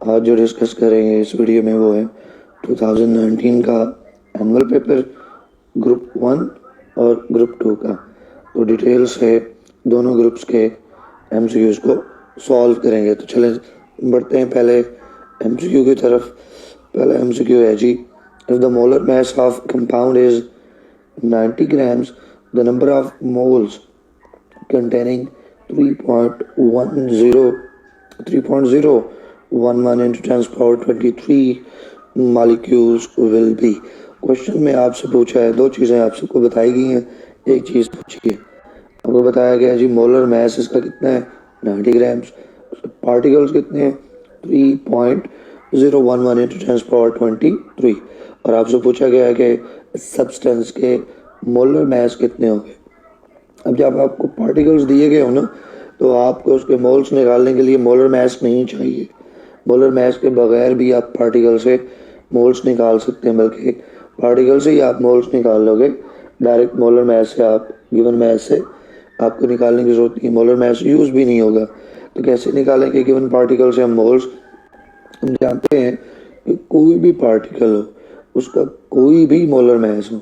आज जो डिस्कस करेंगे इस वीडियो में वो है 2019 का एनुअल पेपर ग्रुप 1 और ग्रुप 2 का। तो डिटेल से दोनों ग्रुप्स के एमसीक्यूज को सॉल्व करेंगे। तो चलें बढ़ते हैं पहले एमसीक्यू की तरफ। पहला एमसीक्यू है जी, if the molar mass of compound is 90 grams, the number of moles containing 3.011 into 10 power 23 molecules will be। Question में आपसे पूछा है, दो चीज़ें आप सबको बताई गई हैं। एक चीज़ पूछिए, आपको बताया गया जी मोलर मास इसका कितना है 90 ग्राम्स, पार्टिकल्स कितने हैं 3.011 into 10 power 23, और आपसे पूछा गया है कि सब्सटेंस के मोलर मास कितने होंगे। अब जब आपको पार्टिकल्स दिए गए हो ना, तो आपको उसके मोल्स निकालने के लिए मोलर मास नहीं चाहिए। मोलर मास के बगैर भी आप पार्टिकल से मोल्स निकाल सकते हैं, बल्कि पार्टिकल से ही आप मोल्स निकाल लोगे। डायरेक्ट मोलर मास से आप गिवन मास से आपको निकालने की जरूरत नहीं, मोलर मास यूज़ भी नहीं होगा। तो कैसे निकालेंगे गिवन पार्टिकल से हम मोल्स? हम जानते हैं कि कोई भी पार्टिकल हो, उसका कोई भी मोलर मास हो,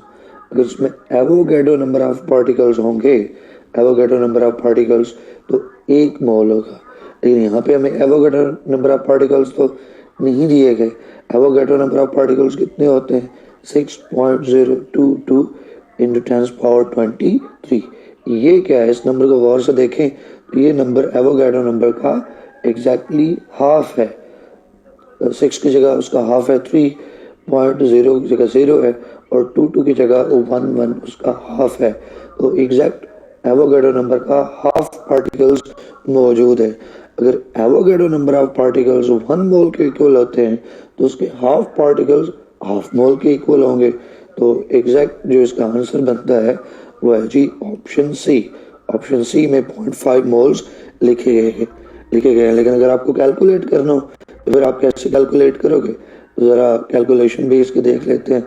अगर उसमें एवोगैड्रो नंबर ऑफ पार्टिकल्स होंगे, एवोगैड्रो नंबर ऑफ पार्टिकल्स, तो 1 मोल होगा। लेकिन यहाँ पे हमें एवोगैड्रो नंबर ऑफ पार्टिकल्स तो नहीं दिए गए। एवोगैड्रो नंबर ऑफ पार्टिकल्स कितने होते हैं 6.022 इंटू 10 पावर 23। ये क्या है, इस नंबर को गौर से देखें तो ये नंबर एवोगैड्रो नंबर का एग्जैक्टली हाफ है। 6 की जगह उसका हाफ है, 3.0 की जगह 0 है, और 22 की जगह 11 उसका हाफ है। तो एग्जैक्ट एवोगैड्रो नंबर का हाफ पार्टिकल्स मौजूद है। अगर एवोगैड्रो नंबर ऑफ पार्टिकल्स 1 मोल के इक्वल होते हैं, तो उसके हाफ पार्टिकल्स हाफ मोल के इक्वल होंगे। तो एग्जैक्ट जो इसका आंसर बनता है वो है जी ऑप्शन सी। ऑप्शन सी में 0.5 मोल्स लिखे गए हैं। लेकिन अगर आपको कैलकुलेट करना हो तो फिर आप कैसे कैलकुलेट करोगे? ज़रा कैलकुलेशन भी इसके देख लेते हैं।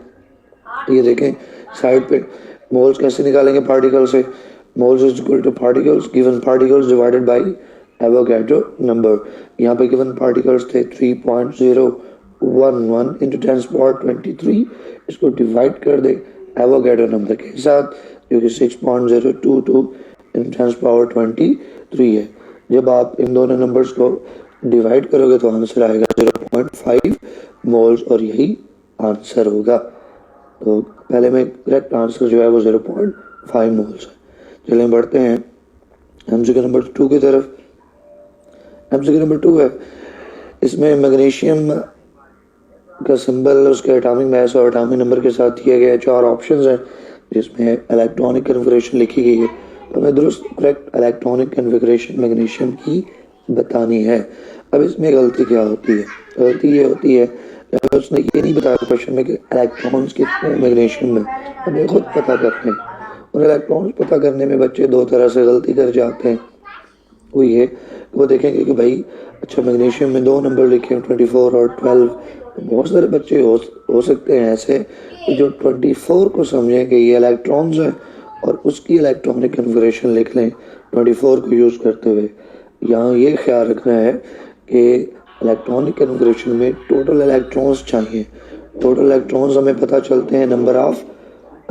ये देखें साइड पे, मोल्स कैसे निकालेंगे पार्टिकल से? Moles is equal two particles given particles divided by Avogadro number. यहाँ पे गिवन पार्टिकल्स थे 3.011 इंटू 10 पावर 23। इसको डिवाइड कर दे एवोगैड्रो नंबर के साथ, जो कि 6.022 इंटू 10 पावर 23 है। जब आप इन दोनों नंबर्स को डिवाइड करोगे तो आंसर आएगा 0.5 मोल्स, और यही आंसर होगा। तो पहले में करेक्ट आंसर जो है वो 0.5 मोल्स है। चलें बढ़ते हैं एमसीक्यू नंबर 2 की तरफ। एमसीक्यू नंबर 2 है, इसमें मैग्नीशियम का सिंबल उसके एटॉमिक मास और एटॉमिक नंबर के साथ दिए गए 4 ऑप्शंस हैं, जिसमें इलेक्ट्रॉनिक कन्फिगरेशन लिखी गई है। तो हमें दुरुस्त करेक्ट इलेक्ट्रॉनिक कन्फिगरेशन मैग्नीशियम की बतानी है। अब इसमें गलती क्या होती है? गलती ये होती है, उसने ये नहीं बताया क्वेश्चन में कि इलेक्ट्रॉन्स कितने मैग्नीशियम में, हमें खुद पता करते हैं। और इलेक्ट्रॉन्स पता करने में बच्चे 2 तरह से गलती कर जाते हैं। वो ये, वो देखेंगे कि भाई अच्छा मैग्नीशियम में 2 नंबर लिखे हैं 24 और 12। तो बहुत सारे बच्चे हो सकते हैं ऐसे जो 24 को समझें कि ये इलेक्ट्रॉन्स हैं और उसकी इलेक्ट्रॉनिक कन्फिगरेशन लिख लें 24 को यूज़ करते हुए। यहाँ ये ख्याल रखना है कि इलेक्ट्रॉनिक कन्फिगरेशन में टोटल इलेक्ट्रॉन्स चाहिए। टोटल इलेक्ट्रॉन्स हमें पता चलते हैं नंबर ऑफ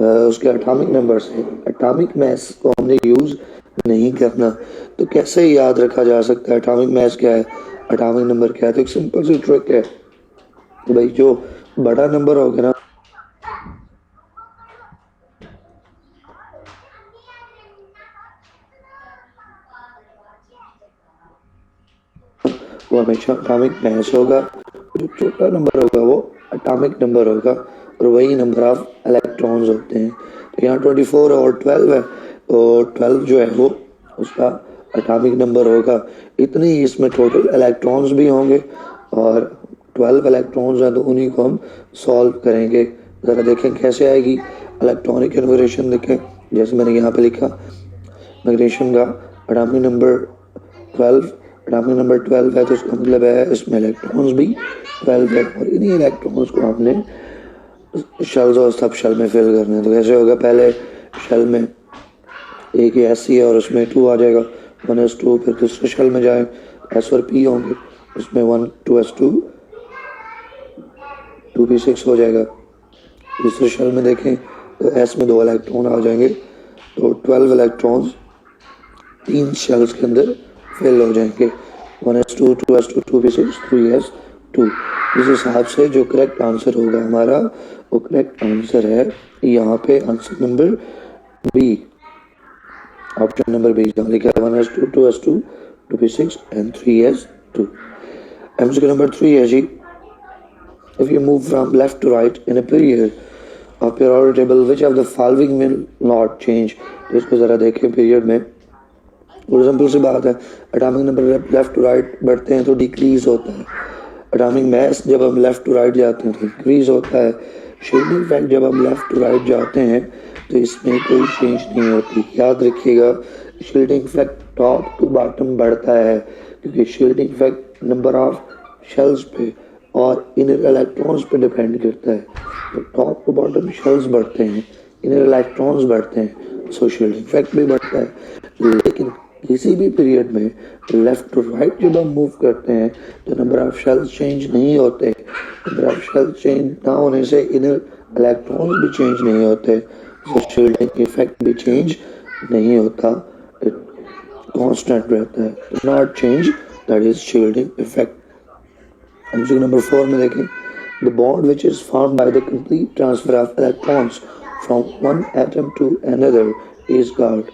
उसके एटॉमिक नंबर से। एटॉमिक मास को हमने यूज़ नहीं करना। तो कैसे याद रखा जा सकता है एटॉमिक मास क्या है, एटॉमिक नंबर क्या है? तो एक सिंपल सी ट्रिक है कि भाई जो बड़ा नंबर होगा ना, वो हमेशा एटॉमिक मास होगा। जो छोटा नंबर होगा वो एटॉमिक नंबर होगा, और वही नंबर ऑफ इलेक्ट्रॉन्स होते हैं। तो यहाँ 24 और 12 है, तो 12 जो है वो उसका एटॉमिक नंबर होगा। इतने ही इसमें टोटल इलेक्ट्रॉन्स भी होंगे, और 12 इलेक्ट्रॉन्स हैं तो उन्हीं को हम सॉल्व करेंगे। ज़रा देखें कैसे आएगी इलेक्ट्रॉनिक कन्फिगरेशन। देखें जैसे मैंने यहाँ पे लिखा, मैग्नीशियम का एटॉमिक नंबर 12, एटॉमिक नंबर 12 है, तो इसका मतलब है इसमें इलेक्ट्रॉन्स भी 12 है, और इन्हीं इलेक्ट्रॉन्स को हमने शेल्स और सब शेल में फिल करना है। तो कैसे होगा? पहले शेल में एक ही एस सी है और उसमें 2 आ जाएगा, 1s2। फिर दूसरे शेल में जाए S और P होंगे, उसमें 1 2s2 2p6 हो जाएगा। दूसरे शेल में देखें तो S में 2 इलेक्ट्रॉन आ जाएंगे, तो 12 इलेक्ट्रॉन्स 3 शेल्स के अंदर फिल हो जाएंगे। 1s2 2s2 2p6 3s2। इस हिसाब से जो करेक्ट आंसर होगा हमारा, वो करेक्ट आंसर है यहाँ पे answer number B, option number B, जहाँ लिखा है 1s2 2s2 2p6 and 3s2। MCQ number 3 है जी, if you move from left to right in a period of periodic table which of the following will not change। इसको जरा देखें period में, और simple सी बात है, atomic number left to right बढ़ते हैं तो डिक्रीज होता है, एटॉमिक मास जब हम लेफ्ट टू राइट जाते हैं तो इंक्रीज होता है, शील्डिंग इफेक्ट जब हम लेफ्ट टू राइट जाते हैं तो इसमें कोई चेंज नहीं होती। याद रखिएगा, shielding effect top to bottom बढ़ता है, क्योंकि shielding effect number of shells पे और इनर इलेक्ट्रॉन्स पे डिपेंड करता है। तो टॉप टू बॉटम शेल्स बढ़ते हैं, इनर इलेक्ट्रॉन्स बढ़ते हैं, सो शील्डिंग इफेक्ट भी बढ़ता है। लेकिन किसी भी पीरियड में लेफ्ट टू राइट जब हम मूव करते हैं तो नंबर ऑफ शेल्स चेंज नहीं होते, नंबर ऑफ शेल्स चेंज ना होने से इनर इलेक्ट्रॉन्स भी चेंज नहीं होते, तो शील्डिंग इफेक्ट भी चेंज नहीं होता, कांस्टेंट रहता है, not change, that is shielding effect. MCQ number 4 में देखें, the bond which is formed by the complete transfer of electrons from one atom to another is called.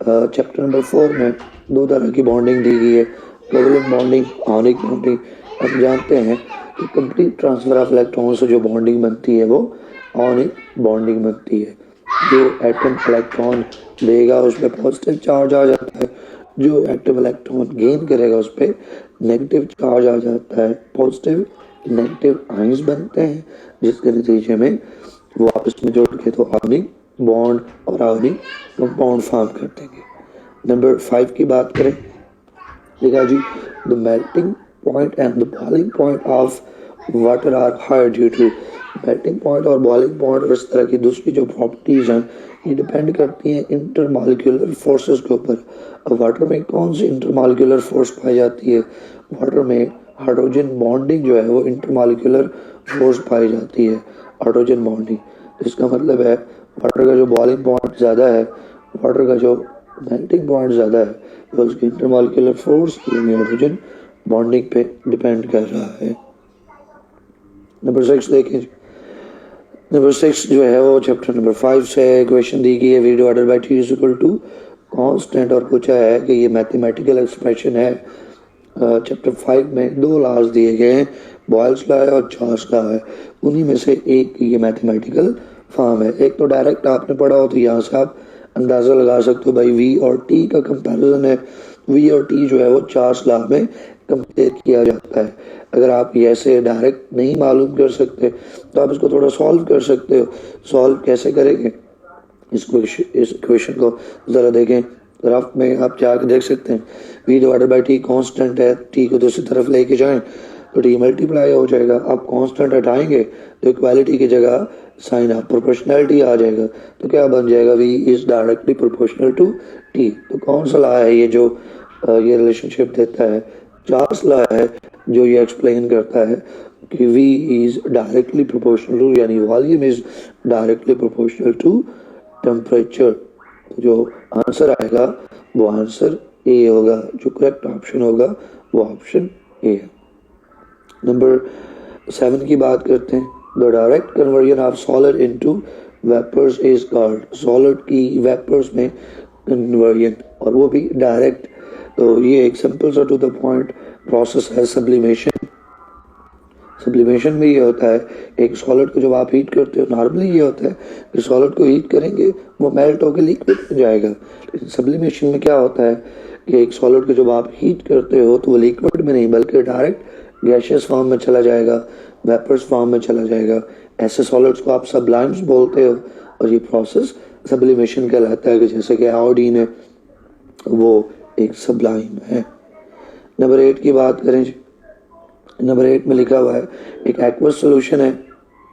Chapter number 4 में 2 तरह की बॉन्डिंग दी गई है, कोवलेंट बॉन्डिंग, आयनिक बॉन्डिंग। हम जानते हैं कि कंप्लीट ट्रांसफर ऑफ इलेक्ट्रॉन से जो बॉन्डिंग बनती है वो आयनिक बॉन्डिंग बनती है। जो एटम इलेक्ट्रॉन देगा उस पर पॉजिटिव चार्ज आ जाता है, जो एटम इलेक्ट्रॉन गेन करेगा उस पर नेगेटिव चार्ज आ जाता है, पॉजिटिव नेगेटिव आयंस बनते हैं, जिसके नतीजे में वो आपस में जुड़ के तो आयनिक बॉन्ड और आयनिक कंपाउंड फॉर्म कर देंगे। नंबर 5 की बात करें, देखा जी, the melting point and the boiling point of water are high due to. Melting point और बॉइलिंग पॉइंट और इस तरह की दूसरी जो प्रॉपर्टीज हैं ये डिपेंड करती हैं इंटरमॉलिक्यूलर फोर्सेस के ऊपर। अब वाटर में कौन सी इंटरमॉलिक्यूलर फोर्स पाई जाती है? वाटर में हाइड्रोजन बॉन्डिंग जो है वो इंटरमॉलिक्यूलर फोर्स पाई जाती है, हाइड्रोजन बॉन्डिंग। इसका मतलब है वाटर का जो बॉइलिंग पॉइंट ज़्यादा है, वाटर का जो मेल्टिंग पॉइंट ज़्यादा है, तो उसकी इंटरमॉलिक्यूलर फोर्स यानी हाइड्रोजन बॉन्डिंग पे डिपेंड कर रहा है। नंबर 6 देखें, नंबर 6 जो है वो चैप्टर नंबर 5 से क्वेश्चन दी गई है, v divided by t is equal to constant, और पूछा है कि ये मैथमेटिकल एक्सप्रेशन है। चैप्टर 5 में 2 लॉज दिए गए हैं, बॉयल्स लॉ है और चार्ल्स लॉ है, उन्हीं में से एक ये मैथमेटिकल फॉर्म है। एक तो डायरेक्ट आपने पढ़ा हो तो यहाँ से आप अंदाज़ा लगा सकते हो भाई v और t का कंपैरिजन है, v और t जो है वो चार्ल्स लॉ में कंपेयर किया जाता है। अगर आप ये ऐसे डायरेक्ट नहीं मालूम कर सकते तो आप इसको थोड़ा सॉल्व कर सकते हो। सॉल्व कैसे करेंगे, इस क्वेश्चन को ज़रा देखें, ग्राफ में आप जाकर देख सकते हैं, v divided by T constant है, t को दूसरी तरफ लेके जाएं तो t मल्टीप्लाई हो जाएगा। आप कांस्टेंट हटाएंगे तो इक्वालिटी की जगह साइन ऑफ प्रोपोर्शनैलिटी आ जाएगा, तो क्या बन जाएगा, v is directly proportional to t। तो कौन सा लॉ है ये जो ये रिलेशनशिप देता है? चार्ल्स लॉ है जो ये एक्सप्लेन करता है कि v is directly proportional to, यानी volume is directly proportional to temperature. तो जो आंसर आएगा वो आंसर ए होगा, जो करेक्ट ऑप्शन होगा वो ऑप्शन ए है। नंबर 7 की बात करते हैं, the direct conversion of solid into vapours is called. Solid की वेपर्स में कन्वर्जन, और वो भी डायरेक्ट, तो ये एक सिंपल सा टू द पॉइंट प्रोसेस है सब्लिमेशन। सब्लिमेशन में ये होता है, एक सॉलिड को जब आप हीट करते हो, नॉर्मली ये होता है कि सॉलिड को हीट करेंगे वो मेल्ट होकर लिक्विड हो जाएगा। लेकिन सब्लिमेशन में क्या होता है कि एक सॉलिड को जब आप हीट करते हो तो वो लिक्विड में नहीं बल्कि डायरेक्ट गैसियस फॉर्म में चला जाएगा, वेपर्स फॉर्म में चला जाएगा। ऐसे सॉलिड्स को आप सब्लाइम्स बोलते हो, और ये प्रोसेस सब्लिमेशन कहलाता है, कि जैसे कि आयोडीन है वो एक सब्लाइम है। नंबर 8 की बात करें, नंबर 8 में लिखा हुआ है एक एक्वस सोल्यूशन है,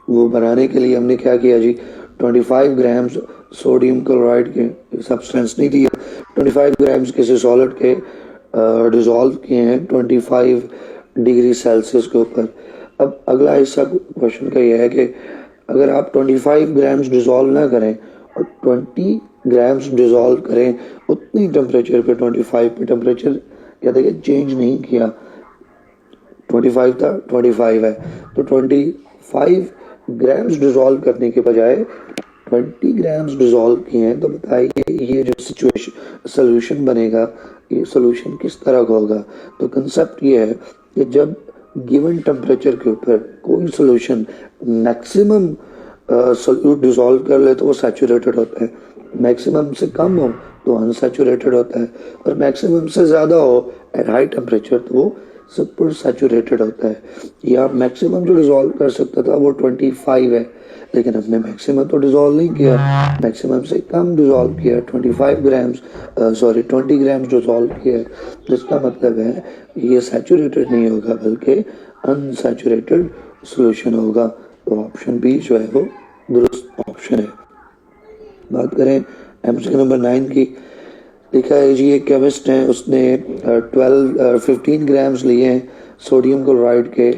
वो बनाने के लिए हमने क्या किया जी, 25 ग्राम्स सोडियम क्लोराइड के, सब्सटेंस नहीं दिया, 25 ग्राम्स किसी सॉलिड के डिज़ोल्व किए हैं 25 डिग्री सेल्सियस के ऊपर। अब अगला हिस्सा क्वेश्चन का यह है कि अगर आप 25 ग्राम्स डिज़ोल्व ना करें और 20 ग्राम्स डिज़ोल्व करें उतनी टेम्परेचर पे, 25 पे टेम्परेचर क्या देखिए चेंज नहीं किया, 25 था 25 है, तो 25 ग्राम्स डिज़ोल्व करने के बजाय 20 ग्राम्स डिज़ोल्व किए हैं, तो बताइए ये जो सिचुएशन सोल्यूशन बनेगा, ये सोल्यूशन किस तरह का होगा। तो कंसेप्ट ये है कि जब गिवन टेम्परेचर के ऊपर कोई सोल्यूशन मैक्सिमम सोल्यूट डिज़ोल्व कर ले तो वो सैचुरेटेड होता है, मैक्सिमम से कम हो तो अनसैचुरेटेड होता है, और मैक्सिमम से ज़्यादा हो एट हाई टेम्परेचर तो वो सुपर सैचुरेटेड होता है। या मैक्सिमम जो डिज़ोल्व कर सकता था वो 25 है, लेकिन हमने मैक्सिमम तो डिज़ोल्व नहीं किया, मैक्सिमम से कम डिज़ोल्व किया, 25 ग्राम्स 20 ग्राम्स डिज़ोल्व किया, जिसका मतलब है ये सैचुरेटेड नहीं होगा बल्कि अनसैचुरेटेड सोल्यूशन होगा। तो ऑप्शन बी जो है वो दुरुस्त ऑप्शन है। बात करें एमसीक्यू नंबर 9 की, लिखा है जी एक केमिस्ट हैं, उसने 15 ग्राम्स लिए हैं सोडियम क्लोराइड के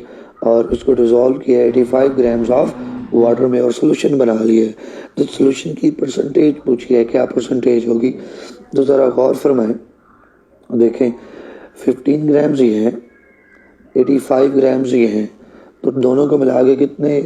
और उसको डिज़ोल्व किया 85 ग्राम्स ऑफ वाटर में और सोल्यूशन बना लिए। तो सोल्यूशन की परसेंटेज पूछी है, क्या परसेंटेज होगी, तो ज़रा गौर फरमाएं। देखें 15 ग्राम्स ये है, 85 ग्राम्स ये हैं, तो दोनों को मिला के कितने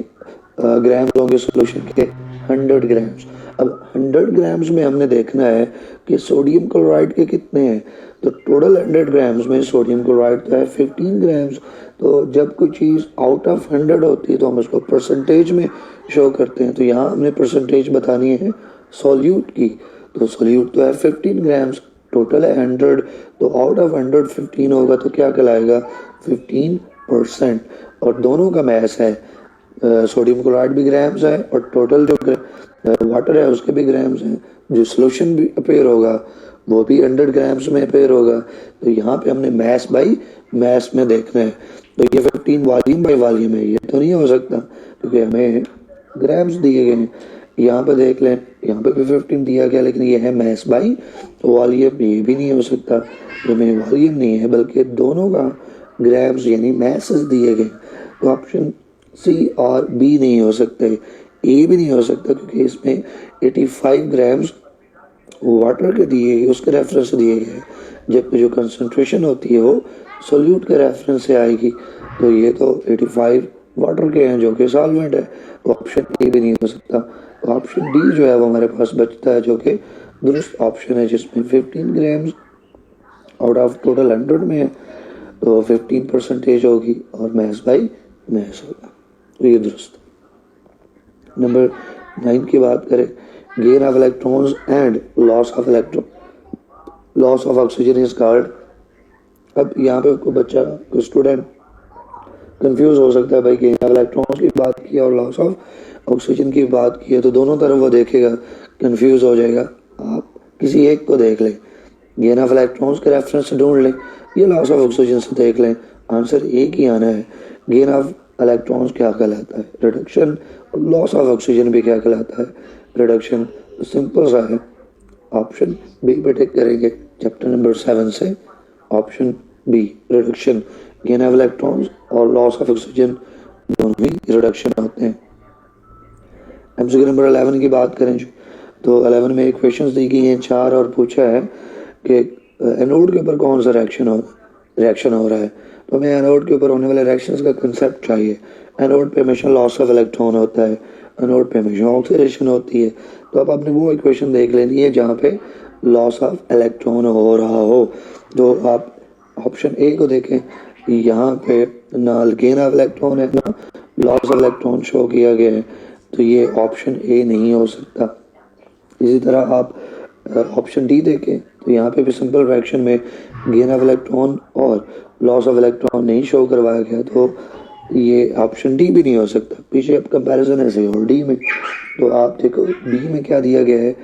ग्राम्स होंगे सोल्यूशन के, 100 ग्राम्स। अब 100 ग्राम्स में हमने देखना है कि सोडियम क्लोराइड के कितने हैं, तो टोटल 100 ग्राम्स में सोडियम क्लोराइड तो है 15 ग्राम्स। तो जब कोई चीज़ आउट ऑफ 100 होती है तो हम उसको परसेंटेज में शो करते हैं, तो यहाँ हमने परसेंटेज बतानी है सॉल्यूट की, तो सॉल्यूट तो है 15 ग्राम्स, टोटल है 100, तो आउट ऑफ 100 15 होगा तो क्या कहलाएगा 15%। और दोनों का मैस है, सोडियम क्लोराइड भी ग्राम्स है और टोटल जो वाटर है उसके भी ग्राम्स हैं, जो सोल्यूशन भी अपेयर होगा वो भी 100 ग्राम्स में अपेयर होगा। तो यहाँ पे हमने मैस बाई मैस में देखना है, तो ये 15 वॉल्यूम बाई वॉल्यूम है, ये तो नहीं हो सकता क्योंकि हमें ग्राम्स दिए गए हैं। यहाँ पे देख लें, यहाँ पे भी 15 दिया गया, लेकिन ये है मैस बाई वॉल्यूम, ये भी नहीं हो सकता, ये में वॉल्यूम नहीं है बल्कि दोनों का ग्राम्स यानी मैसेस दिए गए। तो ऑप्शन सी और बी नहीं हो सकते, ए भी नहीं हो सकता क्योंकि इसमें 85 ग्राम्स वाटर के दिए गए, उसके रेफरेंस से दिए गए, जबकि जो कंसंट्रेशन होती है वो सोल्यूट के रेफरेंस से आएगी। तो ये तो 85 वाटर के हैं जो कि सॉल्वेंट है, तो ऑप्शन ए भी नहीं हो सकता। तो ऑप्शन डी जो है वो हमारे पास बचता है जो कि दुरुस्त ऑप्शन है, जिसमें 15 ग्राम्स आउट ऑफ टोटल 100 में है, तो 15% होगी और मैस बाई मैस होगा, तो ये दुरुस्त। नंबर 9 की बात करें, gain of electrons and loss of electron, loss of oxygen is called. अब यहाँ पे कोई बच्चा, कोई स्टूडेंट कंफ्यूज हो सकता है, भाई गेन ऑफ इलेक्ट्रॉन्स की बात की और लॉस ऑफ ऑक्सीजन की बात की है, तो दोनों तरफ वो देखेगा, कंफ्यूज हो जाएगा। आप किसी एक को देख लें, गेन ऑफ इलेक्ट्रॉन्स के रेफरेंस से ढूंढ लें, ये लॉस ऑफ ऑक्सीजन से देख लें, आंसर एक ही आना है। गेन ऑफ इलेक्ट्रॉन्स क्या कहलाता है, रिडक्शन, और लॉस ऑफ ऑक्सीजन भी क्या कहलाता है, रिडक्शन। तो सिंपल सा है, ऑप्शन बी पे टिक करेंगे चैप्टर नंबर 7 से, option be reduction, gain of electrons और लॉस ऑफ ऑक्सीजन दोनों ही रिडक्शन होते हैं। एमसीक्यू नंबर 11 की बात करें तो 11 में एक क्वेश्चन दी गई हैं 4 और पूछा है कि एनोड के ऊपर कौन सा रिएक्शन हो रहा है, तो हमें एनोड के ऊपर होने वाले रिएक्शंस का कंसेप्ट चाहिए। एनोड पे हमेशा लॉस ऑफ इलेक्ट्रॉन होता है, एनोड पे हमेशा ऑक्सीडेशन होती है, तो अब आपने वो इक्वेशन देख लेनी है जहाँ पे लॉस ऑफ इलेक्ट्रॉन हो रहा हो। तो आप ऑप्शन ए को देखें, यहाँ पे ना गेन ऑफ इलेक्ट्रॉन है ना लॉस ऑफ इलेक्ट्रॉन शो किया गया है, तो ये ऑप्शन ए नहीं हो सकता। इसी तरह आप ऑप्शन डी देखें, तो यहाँ पे भी सिंपल रिएक्शन में गेन ऑफ इलेक्ट्रॉन और लॉस ऑफ इलेक्ट्रॉन नहीं शो करवाया गया, तो ये ऑप्शन डी भी नहीं हो सकता। पीछे अब कंपैरिजन ऐसे और डी में, तो आप देखो बी में क्या दिया गया है,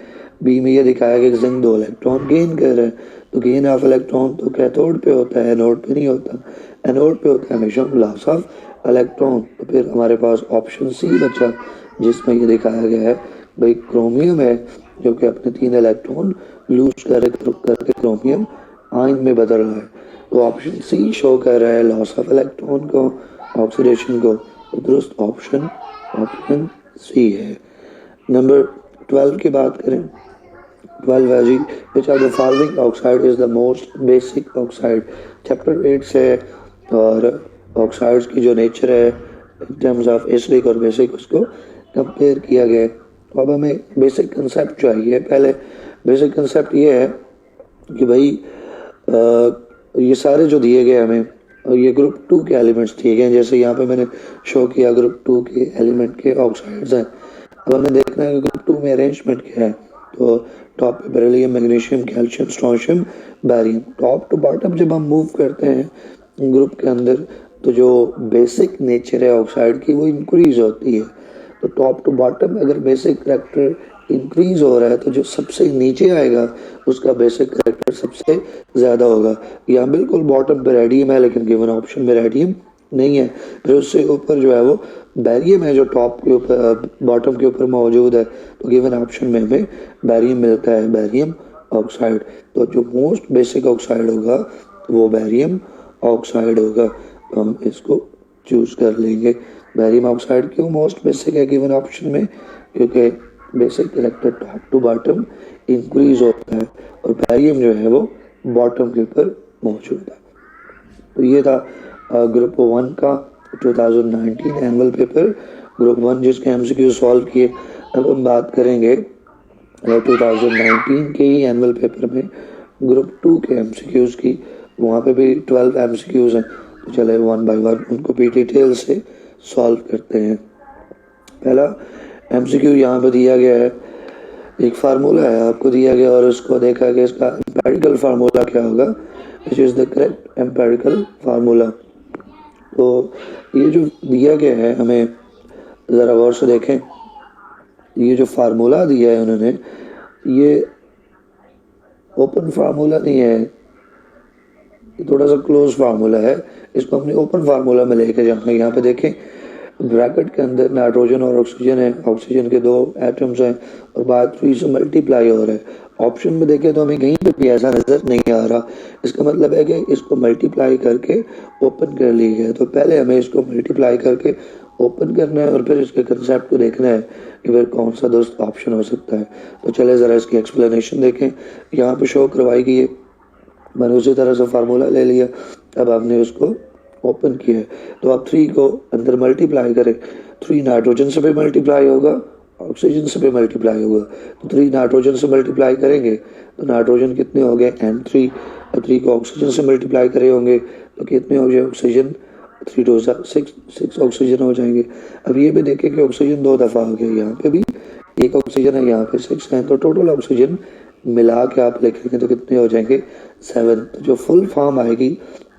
बी में ये दिखाया गया कि जिंक 2 इलेक्ट्रॉन गेन कर रहा है, तो गेन ऑफ इलेक्ट्रॉन तो कैथोड पे होता है, एनोड पे नहीं होता, एनोड पे होता है हमेशा लॉस ऑफ इलेक्ट्रॉन। तो फिर हमारे पास ऑप्शन सी बचा जिसमें ये दिखाया गया है भाई क्रोमियम है जो कि अपने 3 इलेक्ट्रॉन लूज करके क्रोमियम आयन में बदल रहा है, तो ऑप्शन सी शो कर रहा है लॉस ऑफ इलेक्ट्रॉन को। ऑक्सीडेशन को, तो दुरुस्त ऑप्शन ऑप्शन सी है। नंबर 12 की बात करें, 12 है जी, which are the following oxide is the most basic oxide. Chapter 8 से और ऑक्साइड्स की जो नेचर है इन टर्म्स ऑफ एसिडिक और बेसिक उसको कंपेयर किया गया। तो अब हमें बेसिक कंसेप्ट चाहिए। पहले बेसिक कंसेप्ट ये है कि भाई ये सारे जो दिए गए हमें, और ये ग्रुप 2 के एलिमेंट्स दिए गए हैं, जैसे यहाँ पे मैंने शो किया ग्रुप 2 के एलिमेंट के ऑक्साइड्स हैं। अब हमें देखना है कि ग्रुप 2 में अरेंजमेंट क्या है। तो टॉप पे beryllium, magnesium, calcium, strontium, barium. Top to bottom जब हम मूव करते हैं ग्रुप के अंदर, तो जो बेसिक नेचर है ऑक्साइड की वो इंक्रीज होती है। तो टॉप टू बॉटम अगर बेसिक करेक्टर इंक्रीज हो रहा है तो जो सबसे नीचे आएगा उसका बेसिक करेक्टर सबसे ज़्यादा होगा। यहाँ बिल्कुल बॉटम पे रेडियम है, लेकिन गिवन ऑप्शन में रेडियम नहीं है। फिर उससे ऊपर जो है वो बैरियम है, जो टॉप के ऊपर बॉटम के ऊपर मौजूद है। तो गिवन ऑप्शन में हमें बैरियम मिलता है, बैरियम ऑक्साइड। तो जो मोस्ट बेसिक ऑक्साइड होगा वो बैरियम ऑक्साइड होगा। तो हम इसको चूज कर लेंगे। बैरियम ऑक्साइड क्यों मोस्ट बेसिक है गिवन ऑप्शन में? क्योंकि basic character top to bottom increase होता है और बैरियम जो है वो बॉटम के ऊपर मौजूद है। तो ये था ग्रुप 1 का 2019 एनुअल पेपर, ग्रुप 1 जिसके एमसीक्यू सॉल्व किए। अब हम बात करेंगे 2019 के ही एनुअल पेपर में ग्रुप 2 के एमसीक्यूज की। वहाँ पे भी 12 एमसीक्यूज हैं। तो चले वन बाय वन उनको भी डिटेल से सॉल्व करते हैं। पहला एमसीक्यू यहाँ पे दिया गया है, एक फार्मूला है आपको दिया गया और उसको देखा कि इसका एम्पेरिकल फार्मूला क्या होगा, which is the correct empirical formula. तो ये जो दिया गया है हमें ज़रा गौर से देखें। ये जो फार्मूला दिया है उन्होंने, ये ओपन फार्मूला नहीं है, ये थोड़ा सा क्लोज फार्मूला है। इसको हमने ओपन फार्मूला में लेके जाना है। यहाँ पे देखें ब्रैकेट के अंदर नाइट्रोजन और ऑक्सीजन है, ऑक्सीजन के 2 एटम्स हैं और बाद 3 से मल्टीप्लाई हो रहा है। ऑप्शन में देखें तो हमें कहीं पे भी ऐसा नज़र नहीं आ रहा। इसका मतलब है कि इसको मल्टीप्लाई करके ओपन कर लिया गया। तो पहले हमें इसको मल्टीप्लाई करके ओपन करना है और फिर इसके कंसेप्ट को देखना है कि फिर कौन सा दोस्त ऑप्शन हो सकता है। तो चले ज़रा इसकी एक्सप्लेनेशन देखें। यहाँ पे शो करवाई गई है, मैंने उसी तरह से फार्मूला ले लिया। अब हमने उसको ओपन किया है। तो आप 3 को अंदर मल्टीप्लाई करें, 3 नाइट्रोजन से भी मल्टीप्लाई होगा, ऑक्सीजन से भी मल्टीप्लाई होगा। तो 3 नाइट्रोजन से मल्टीप्लाई करेंगे तो नाइट्रोजन कितने हो गए N3, और 3 को ऑक्सीजन से मल्टीप्लाई करे होंगे तो कितने हो जाए ऑक्सीजन, 3 2 6 ऑक्सीजन हो जाएंगे। अब ये भी देखें कि ऑक्सीजन 2 दफ़ा हो गया, यहाँ पे भी 1 ऑक्सीजन है, यहाँ पे 6 है। तो टोटल ऑक्सीजन मिला के आप लिखेंगे तो कितने हो जाएंगे 7। तो जो फुल फॉर्म आएगी,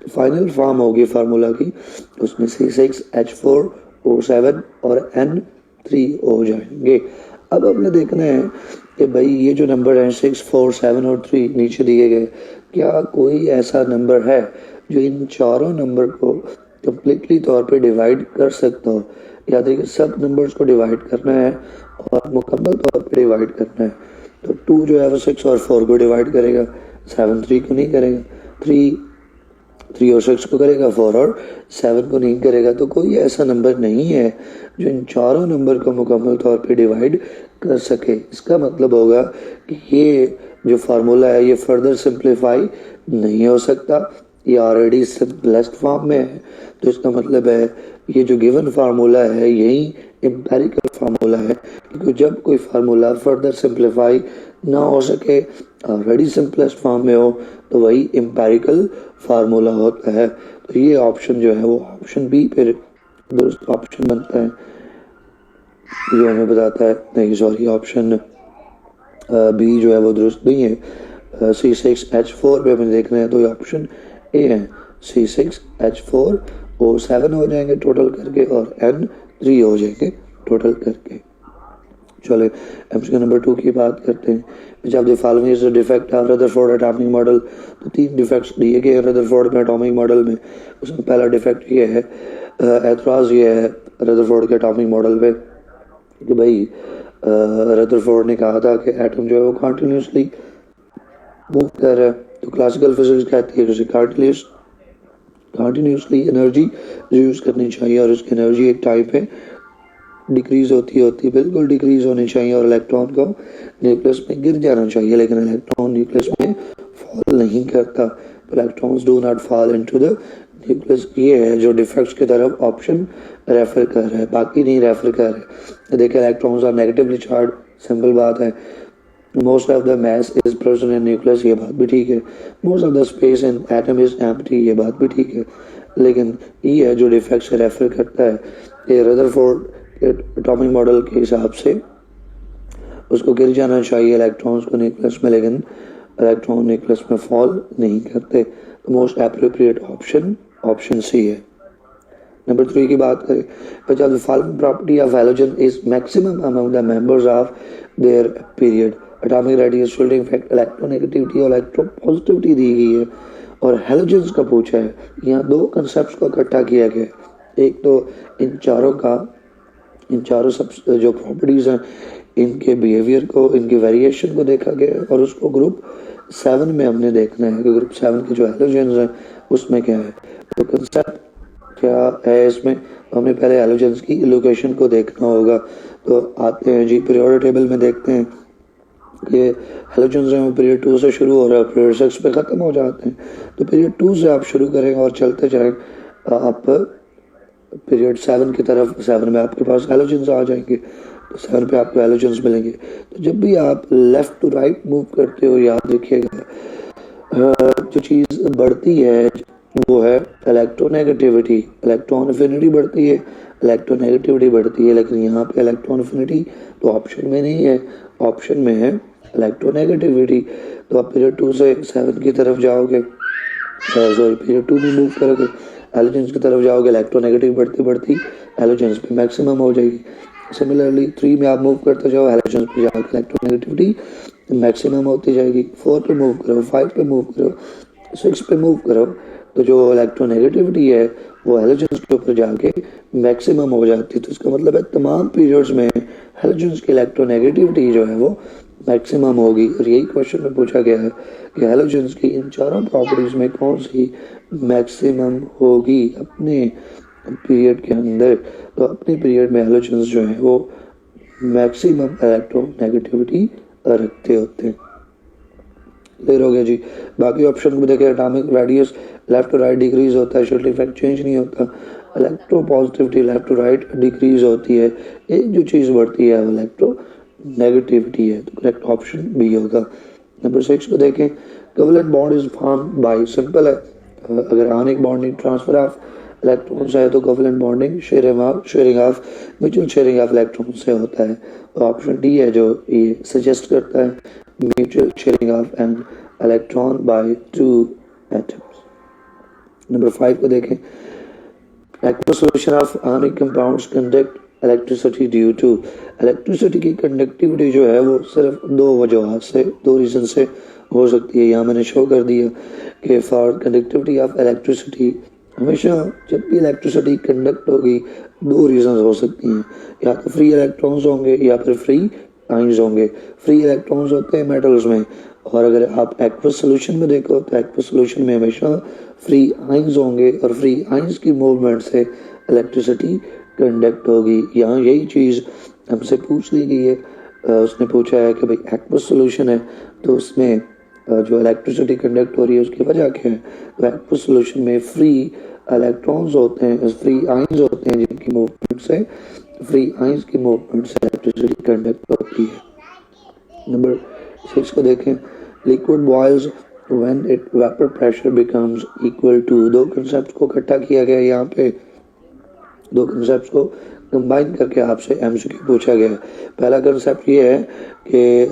फाइनल फॉर्म होगी फार्मूला की, उसमें C6H4O7 और N3 हो जाएंगे। अब हमने देखना है कि भाई ये जो नंबर है 6, 4, 7 और 3 नीचे दिए गए, क्या कोई ऐसा नंबर है जो इन चारों नंबर को कम्प्लीटली तौर पे डिवाइड कर सकता हो? याद देखिए सब नंबर्स को डिवाइड करना है और मुकम्मल तौर पे डिवाइड करना है। तो 2 जो है वो 6 और 4 को डिवाइड करेगा, 7 3 को नहीं करेगा, 3 और 6 को करेगा, 4 और 7 को नहीं करेगा। तो कोई ऐसा नंबर नहीं है जो इन चारों नंबर को मुकम्मल तौर पे डिवाइड कर सके। इसका मतलब होगा कि ये जो फार्मूला है ये फर्दर सिंप्लीफाई नहीं हो सकता, ये ऑलरेडी सिंपलेस्ट फॉर्म में है। तो इसका मतलब है ये जो गिवन फार्मूला है यही एम्पेरिकल फार्मूला है, क्योंकि जब कोई फार्मूला फर्दर सिंप्लीफाई ना हो सके, ऑलरेडी सिंपलेस्ट फॉर्म में हो, तो वही एम्पेरिकल फार्मूला होता है। तो ये ऑप्शन जो है वो ऑप्शन बी फिर दुरुस्त ऑप्शन बनता है, जो हमें बताता है नहीं सॉरी ऑप्शन बी जो है वो दुरुस्त नहीं है। C6H4 पे हमें देखना है तो ये ऑप्शन ए है, C6H4O7 हो जाएंगे टोटल करके और N3 हो जाएंगे टोटल करके। चले एमसीक्यू नंबर 2 की बात करते हैं। Which of the following is the defect of Rutherford atomic model. तो 3 डिफेक्ट्स दिए गए रदरफोर्ड में एटॉमिक मॉडल में। उसमें पहला डिफेक्ट ये है, एतराज़ ये है रदरफोर्ड के एटॉमिक मॉडल पे कि भाई रदरफोर्ड ने कहा था कि एटम जो है वो कॉन्टिन्यूसली मूव कर रहा है। तो क्लासिकल फिजिक्स कहती है कि कंटिन्यूस कंटिन्यूसली एनर्जी यूज़ करनी चाहिए और उसकी एनर्जी एक टाइप है डिक्रीज होती बिल्कुल डिक्रीज होनी चाहिए और इलेक्ट्रॉन को न्यूक्लियस में गिर जाना चाहिए, लेकिन इलेक्ट्रॉन न्यूक्लियस में फॉल नहीं करता। Electrons do not fall into the nucleus. ये है जो डिफेक्ट्स की तरफ ऑप्शन रेफर कर रहा है, बाकी नहीं रेफर कर रहा है। देखिए electrons are negatively charge, simple बात है। Most of the mass is present in nucleus, ये बात भी ठीक है। Most of the space in atom is empty, ये बात भी ठीक है। लेकिन ये है जो डिफेक्ट से रेफर करता है। ये रदरफोर्ड एटॉमिक मॉडल के हिसाब से उसको गिर जाना चाहिए इलेक्ट्रॉन्स को न्यूक्लियस में, लेकिन इलेक्ट्रॉन न्यूक्लियस में फॉल नहीं करते। तो मोस्ट एप्रोप्रिएट ऑप्शन सी है। नंबर 3 की बात करें, which of the following property of halogen is maximum among the members of their period? Atomic radius, shielding effect, electronegativity और electropositivity दी गई है और हेलोजेंस का पूछा है। यहाँ दो कंसेप्ट को इकट्ठा किया गया है। एक तो इन चारों सब जो प्रॉपर्टीज हैं इनके बिहेवियर को, इनके वेरिएशन को देखा गया है और उसको ग्रुप 7 में हमने देखना है कि ग्रुप 7 के जो हेलोजेंस हैं उसमें क्या है। तो कंसेप्ट क्या है इसमें, हमें पहले हेलोजेंस की लोकेशन को देखना होगा। तो आते हैं जी पीरियोडिक टेबल में, देखते हैं कि हेलोजेंस हैं पीरियड 2 से शुरू हो रहा है, पीरियड 6 पे ख़त्म हो जाते हैं। तो पीरियड 2 से आप शुरू करेंगे और चलते जाएं आप पीरियड 7 की तरफ। 7 में आपके पास हेलोजेंस आ जाएंगे, तो 7 पे आपको हेलोजेंस मिलेंगे। तो जब भी आप लेफ़्ट टू राइट मूव करते हो, याद रखिएगा जो चीज़ बढ़ती है वो है इलेक्ट्रोनेगेटिविटी। इलेक्ट्रॉन एफिनिटी बढ़ती है, इलेक्ट्रोनेगेटिविटी बढ़ती है, लेकिन यहाँ पे इलेक्ट्रॉन एफिनिटी तो ऑप्शन में नहीं है, ऑप्शन में है इलेक्ट्रोनेगेटिविटी। तो आप पीरियड 2 से 7 की तरफ जाओगे, सॉरी पीरियड 2 में मूव करोगे, हेलोजेंस की तरफ जाओगे, इलेक्ट्रोनेगेटिव बढ़ती बढ़ती हेलोजेंस पे मैक्सिमम हो जाएगी। सिमिलरली 3 में आप मूव करते जाओ, हेलोजेंस पे जाओगे, इलेक्ट्रोनेगेटिविटी मैक्सिमम होती जाएगी। 4 पे मूव करो, 5 पे मूव करो, 6 पे मूव करो, तो जो इलेक्ट्रोनेगेटिविटी है वो हेलोजेंस के ऊपर जाके मैक्सिमम हो जाती है। तो इसका मतलब है तमाम पीरियड्स में हेलोजेंस की इलेक्ट्रोनेगेटिविटी जो है वो मैक्सिमम होगी। और यही क्वेश्चन में पूछा गया है कि हेलोजेंस की इन चारों प्रॉपर्टीज में कौन सी मैक्सिमम होगी अपने पीरियड के अंदर। तो अपने पीरियड में हेलोजेंस जो है वो मैक्सिमम इलेक्ट्रोनेगेटिविटी रखते होते हैं। क्लियर हो गया जी। बाकी ऑप्शन को देखें, atomic radius left to right decrease होता है, शील्डिंग इफेक्ट चेंज नहीं होता, electropositivity left to right decrease होती है, एक जो चीज़ बढ़ती है वो इलेक्ट्रो नेगेटिविटी है। तो करेक्ट ऑप्शन बी होगा। नंबर 6 को देखें, covalent bond is formed bye, simple है, अगर ionic bonding transfer of electrons है तो covalent bonding sharing of mutual sharing of electron से होता है। ऑप्शन डी है जो ये सजेस्ट करता है mutual sharing of an electron by 2 atoms. Number 5 को देखें, aqueous solution of ionic compounds conduct electricity due to, electricity की कंडक्टिविटी जो है वो सिर्फ दो वजहों से, दो रीज़न से हो सकती है। यहाँ मैंने शो कर दिया कि फॉर कंडक्टिविटी ऑफ इलेक्ट्रिसिटी, हमेशा जब भी इलेक्ट्रिसिटी कंडक्ट होगी दो रीजन हो सकती हैं, या तो फ्री इलेक्ट्रॉन्स होंगे या फिर फ्री आइंस होंगे। फ्री इलेक्ट्रॉन्स होते हैं मेटल्स में, और अगर आप एक्वस सोल्यूशन में देखो तो एक्वस सोल्यूशन में हमेशा फ्री आइंस होंगे और फ्री आइंस की मूवमेंट से इलेक्ट्रिसिटी कंडक्ट होगी। यहाँ यही चीज़ हमसे पूछ ली गई है, उसने पूछा है कि भाई एक्वस सोल्यूशन है तो उसमें जो इलेक्ट्रिसिटी कंडक्ट हो रही है उसकी वजह क्या है। तो एक्वस सोल्यूशन में फ्री इलेक्ट्रॉन्स होते हैं, फ्री आइंस होते हैं, जिनकी मूवमेंट से, फ्री आइंस की मूवमेंट से इलेक्ट्रिसिटी कंडक्ट होती है। नंबर 6 को देखें, liquid boils when it vapour pressure becomes equal to, दो कंसेप्ट को इकट्ठा किया गया, यहाँ पे दो कंसेप्ट को कंबाइन करके आपसे एमसीक्यू पूछा गया है। पहला कंसेप्ट ये है कि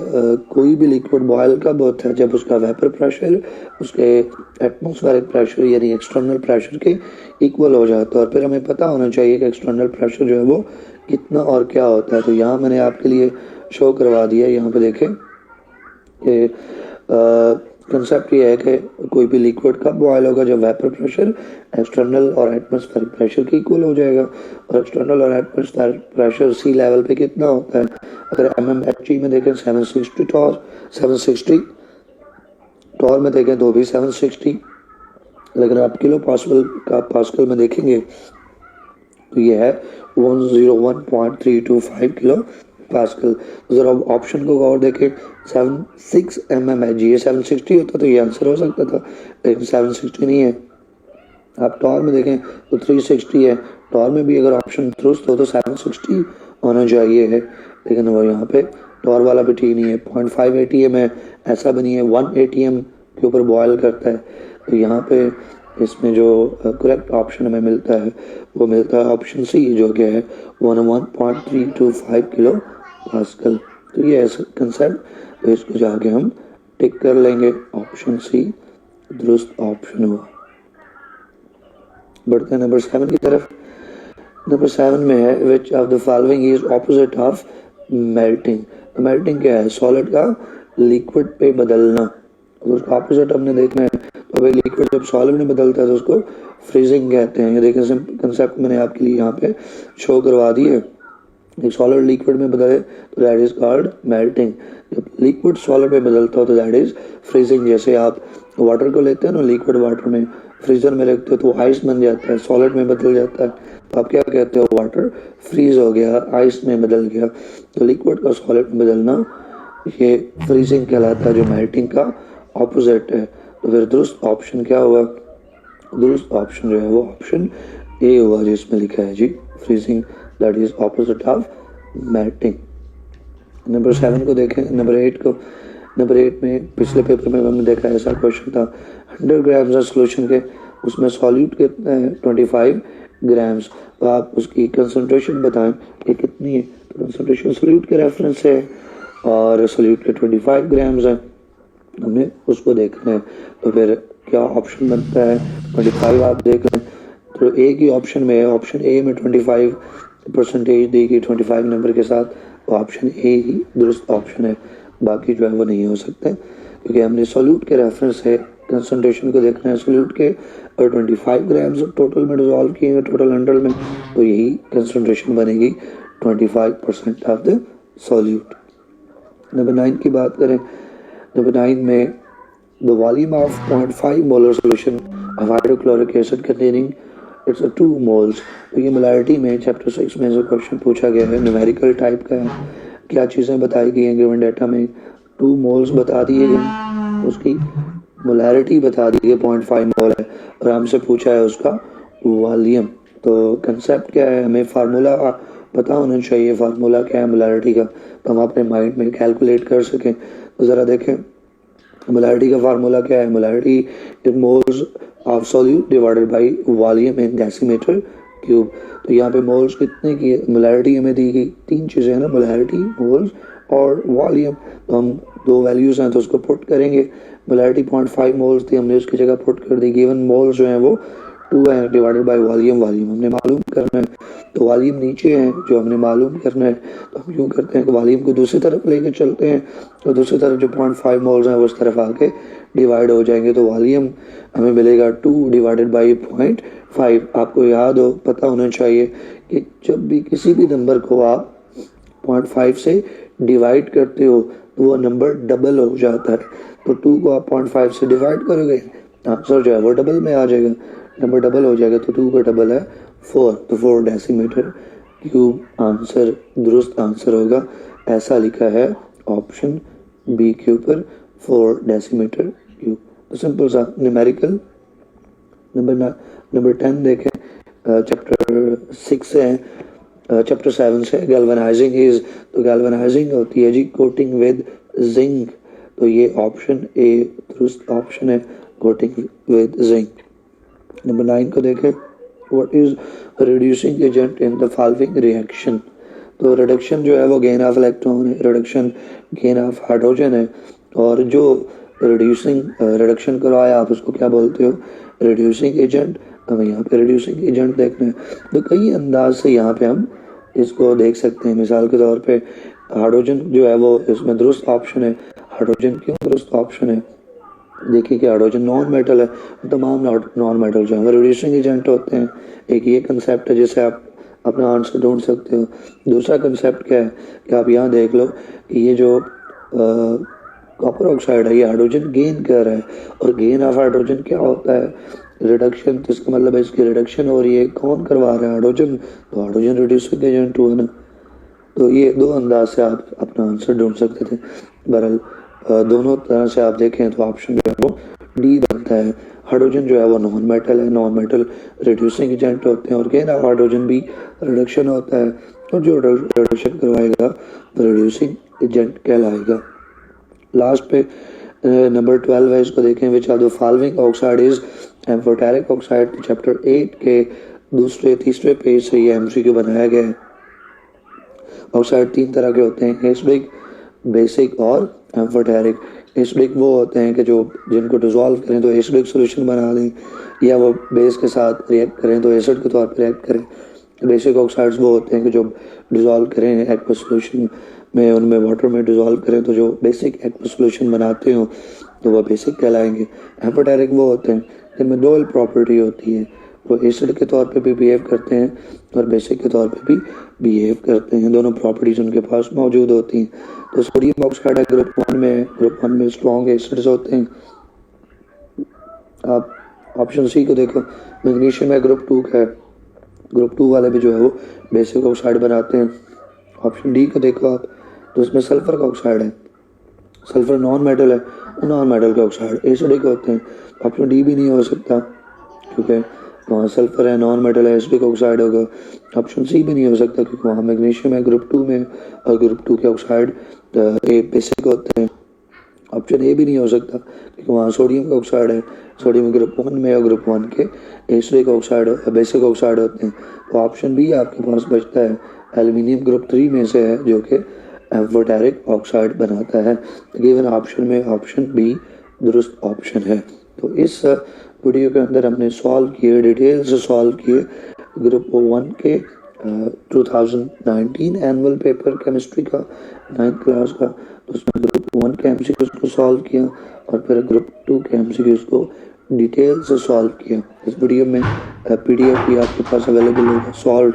कोई भी लिक्विड बॉयल कब होता है, जब उसका वेपर प्रेशर उसके एटमॉस्फेरिक प्रेशर यानी एक्सटर्नल प्रेशर के इक्वल हो जाता है। और फिर हमें पता होना चाहिए कि एक्सटर्नल प्रेशर जो है वो कितना और क्या होता है। तो यहाँ मैंने आपके लिए शो करवा दिया, यहाँ पे देखें कि कंसेप्ट ये है कि कोई भी लिक्विड कब बॉयल होगा, जब वेपर प्रेशर एक्सटर्नल और एटमॉस्फेरिक प्रेशर के इक्वल हो जाएगा। और एक्सटर्नल और एटमॉस्फेरिक प्रेशर सी लेवल पे कितना होता है, अगर mmHg में देखें 760 टॉर में देखें तो भी 760, अगर आप किलो पास्कल में देखेंगे तो ये है 101.325 किलो पास्कल। जरा ऑप्शन को और देखें, 76 mm है जी, ये 760 होता तो ये आंसर हो सकता था, लेकिन 760 नहीं है। आप टॉर में देखें तो 360 है, टॉर में भी अगर ऑप्शन दुरुस्त हो तो 760 होना चाहिए है, लेकिन वो यहाँ पे टॉर वाला भी ठीक नहीं है। 0.5 ATM है, ऐसा भी नहीं है, 1 ATM के ऊपर बॉयल करता है। तो यहाँ पे इसमें जो करेक्ट ऑप्शन हमें मिलता है वो मिलता है ऑप्शन सी, जो कि है 101.325 किलो पास्कल। तो ये ऐसा कंसेप्ट, तो इसको जाके हम टिक कर लेंगे, ऑप्शन सी दुरुस्त ऑप्शन हुआ। बढ़ते हैं नंबर 7 की तरफ। नंबर 7 में है which of the following is opposite of melting. Melting क्या है? सॉलिड का लिक्विड पे बदलना, तो उसका ऑपोजिट हमने देखना है। तो भाई लिक्विड जब सॉलिड में बदलता है तो उसको फ्रीजिंग कहते हैं। ये देखें कंसेप्ट मैंने आपके लिए यहाँ पे शो करवा दी है। एक सॉलिड लिक्विड में बदले तो दैट इज कॉल्ड मेल्टिंग। जब लिक्विड सॉलिड में बदलता हो तो दैट इज फ्रीजिंग। जैसे आप वाटर को लेते हैं ना, लिक्विड वाटर में फ्रीजर में रखते हो तो आइस बन जाता है, सॉलिड में बदल जाता है, तो आप क्या कहते हो? वाटर फ्रीज हो गया, आइस में बदल गया। तो लिक्विड का सॉलिड में बदलना ये फ्रीजिंग कहलाता है, जो मेल्टिंग का ऑपोजिट है। तो फिर दुरुस्त ऑप्शन क्या हुआ? दुरुस्त ऑप्शन जो है वो ऑप्शन ए हुआ, जिसमें लिखा है जी freezing, that is opposite of melting. Number 7 को देखें, नंबर 8 को। नंबर 8 में पिछले पेपर में हमने देखा ऐसा क्वेश्चन था, 100 ग्राम्स सोल्यूशन के, उसमें सॉल्यूट कितना है? 25 ग्राम्स। तो आप उसकी कंसंट्रेशन बताएं कि कितनी है। तो कंसंट्रेशन सॉल्यूट के रेफरेंस से है और सॉल्यूट के 25 ग्राम्स है, हमें उसको देखना है। तो फिर क्या ऑप्शन बनता है? 25 आप देख लें तो एक ही ऑप्शन में है, ऑप्शन ए में 25% दी गई 25 नंबर के साथ, तो ऑप्शन ए ही दुरुस्त ऑप्शन है, बाकी जो है वो नहीं हो सकते, क्योंकि हमने सॉल्यूट के रेफरेंस से कंसंट्रेशन को देखना है सॉल्यूट के, और 25 ग्राम्स टोटल में डिजॉल्व किए 100 में, तो यही कंसंट्रेशन बनेगी 25% ऑफ द सॉल्यूट। नंबर 9 की बात करें, नंबर 9 में the volume of 0.5 molar solution of hydrochloric acid containing it's 2 moles. तो ये मोलारिटी में चैप्टर 6 में जो क्वेश्चन पूछा गया है न्यूमेरिकल टाइप का है। क्या चीज़ें बताई गई हैं गिवन डाटा में? 2 मोल्स बता दिए गए, उसकी मोलारिटी बता दी है 0.5 मोल है, और हमसे पूछा है उसका वॉल्यूम। तो कंसेप्ट क्या है? हमें फार्मूला पता होना चाहिए, फार्मूला क्या है मोलारिटी का, तो हम अपने माइंड में कैलकुलेट कर सकें। तो ज़रा देखें मोलारिटी का फार्मूला क्या है? Molarity is moles of solute divided by volume in decimetre cube. तो यहाँ पे मोल्स कितने की मोलारिटी हमें दी गई? 3 चीज़ें हैं ना, मोलारिटी, मोल्स और वॉल्यूम। तो हम 2 वैल्यूज़ हैं तो उसको पुट करेंगे। मोलारिटी 0.5 मोल्स थी, हमने उसकी जगह पुट कर दी। गिवन मोल्स जो हैं वो 2 है डिवाइडेड बाय वॉल्यूम, वॉल्यूम हमने मालूम करना है, तो वॉल्यूम नीचे है जो हमने मालूम करना है। तो हम यूँ करते हैं कि वॉल्यूम को दूसरी तरफ लेके चलते हैं, तो दूसरी तरफ जो 0.5 मोल्स हैं वो उस तरफ आके डिवाइड हो जाएंगे, तो वॉल्यूम हमें मिलेगा 2 डिवाइडेड बाई 0.5। आपको याद हो, पता होना चाहिए कि जब भी किसी भी नंबर को आप 0.5 से डिवाइड करते हो तो वो नंबर डबल हो जाता है। तो 2 को आप 0.5 से डिवाइड करोगे, आंसर जो है वो डबल में आ जाएगा, नंबर डबल हो जाएगा। तो 2 का डबल है 4, तो 4 डेसीमीटर क्यूब आंसर, दुरुस्त आंसर होगा। ऐसा लिखा है ऑप्शन बी के ऊपर, 4 डेसीमीटर क्यूब। तो सिंपल सा न्यूमेरिकल। नंबर 10 देखें, चैप्टर 6 से है, चैप्टर 7 से गैल्वेनाइजिंग इज। तो गैल्वेनाइजिंग होती है जी कोटिंग विद जिंक। तो ये ऑप्शन ए दुरुस्त ऑप्शन है, कोटिंग विद जिंक। नंबर 9 को देखें, what is reducing agent in the following reaction. तो रिडक्शन जो है वो गेन ऑफ इलेक्ट्रॉन है, रिडक्शन गेन ऑफ हाइड्रोजन है, और जो रिडक्शन करवाया आप उसको क्या बोलते हो? Reducing agent. हमें यहाँ पे रिड्यूसिंग एजेंट देखना है, तो कई अंदाज से यहाँ पे हम इसको देख सकते हैं। मिसाल के तौर पे हाइड्रोजन जो है वो इसमें दुरुस्त ऑप्शन है। हाइड्रोजन क्यों दुरुस्त ऑप्शन है? देखिए कि हाइड्रोजन नॉन मेटल है, तमाम नॉन मेटल जो है रिड्यूसिंग एजेंट होते हैं। एक ये कंसेप्ट है जिससे आप अपना आंसर ढूंढ सकते हो। दूसरा कंसेप्ट क्या है कि आप यहाँ देख लो कि ये जो कॉपर ऑक्साइड है ये हाइड्रोजन गेन कर रहा है, और गेन ऑफ हाइड्रोजन क्या होता है? रिडक्शन, तो इसका मतलब है इसकी रिडक्शन हो रही है। कौन करवा रहा है? हाइड्रोजन। तो हाइड्रोजन रिड्यूसिंग एजेंट हुआ ना। तो ये दो अंदाज से आप अपना आंसर ढूंढ सकते थे। बहरहाल दोनों तरह से आप देखें तो ऑप्शन जो है वो डी बनता है। हाइड्रोजन जो है वो नॉन मेटल है, नॉन मेटल रिड्यूसिंग एजेंट होते हैं, और कह रहा हाइड्रोजन भी रिडक्शन होता है, और जो रिडक्शन करवाएगा वो रिड्यूसिंग एजेंट कहलाएगा। लास्ट पे नंबर 12 है, इसको देखें। Which are the following oxide is amphoteric oxide. Chapter 8 के दूसरे तीसरे पेज से ये एमसीक्यू बनाया गया है। ऑक्साइड तीन तरह के होते हैं, एसिडिक, बेसिक और एम्फोटेरिक। एसिडिक वो होते हैं कि जो जिनको डिसॉल्व करें तो एसिडिक सॉल्यूशन बना दें, या वो बेस के साथ रिएक्ट करें तो एसिड के तौर पर रिएक्ट करें। बेसिक ऑक्साइड्स वो होते हैं कि जो डिसॉल्व करें एक्वस सॉल्यूशन में, उनमें वाटर में डिसॉल्व करें तो जो बेसिक एक्वस सॉल्यूशन बनाते हो तो वह बेसिक कहलाएंगे। एम्फोटेरिक वो होते हैं जिनमें डुअल प्रॉपर्टी होती है, वो एसिड के तौर पे भी बिहेव करते हैं और बेसिक के तौर पे भी बिहेव करते हैं, दोनों प्रॉपर्टीज उनके पास मौजूद होती हैं। तो सोडियम ऑक्साइड है ग्रुप 1 में, ग्रुप 1 में स्ट्रॉन्ग एसिड्स होते हैं। आप ऑप्शन सी को देखो, मैग्नीशियम है ग्रुप 2 का है, ग्रुप 2 वाले भी जो है वो बेसिक ऑक्साइड बनाते हैं। ऑप्शन डी को देखो आप, तो उसमें सल्फर का ऑक्साइड है, सल्फर नॉन मेटल है, नॉन मेटल के ऑक्साइड एसिडिक होते हैं। ऑप्शन डी भी नहीं हो सकता क्योंकि वहाँ सल्फर है, नॉन मेटल है, एसिडिक ऑक्साइड होगा। ऑप्शन सी भी नहीं हो सकता क्योंकि वहाँ मैग्नीशियम है ग्रुप 2 में, और ग्रुप 2 के ऑक्साइड ए बेसिक होते हैं। ऑप्शन ए भी नहीं हो सकता क्योंकि वहाँ सोडियम का ऑक्साइड है, सोडियम ग्रुप 1 में और ग्रुप 1 के एसिडिक ऑक्साइड बेसिक ऑक्साइड होते हैं। तो ऑप्शन बी आपके पास बचता है, एल्यूमिनियम ग्रुप 3 में से है जो कि एम्फोटेरिक ऑक्साइड बनाता है। गिवन ऑप्शन में ऑप्शन बी दुरुस्त ऑप्शन है। तो इस वीडियो के अंदर हमने सॉल्व किए, डिटेल से सॉल्व किए ग्रुप 1 के 2019 एनुअल पेपर केमिस्ट्री का 9th क्लास का। तो उसमें ग्रुप 1 के एमसीक्यूज को सॉल्व किया और फिर ग्रुप 2 के एमसीक्यूज को डिटेल से सॉल्व किया। इस वीडियो में पीडीएफ भी आपके पास अवेलेबल होगा सॉल्व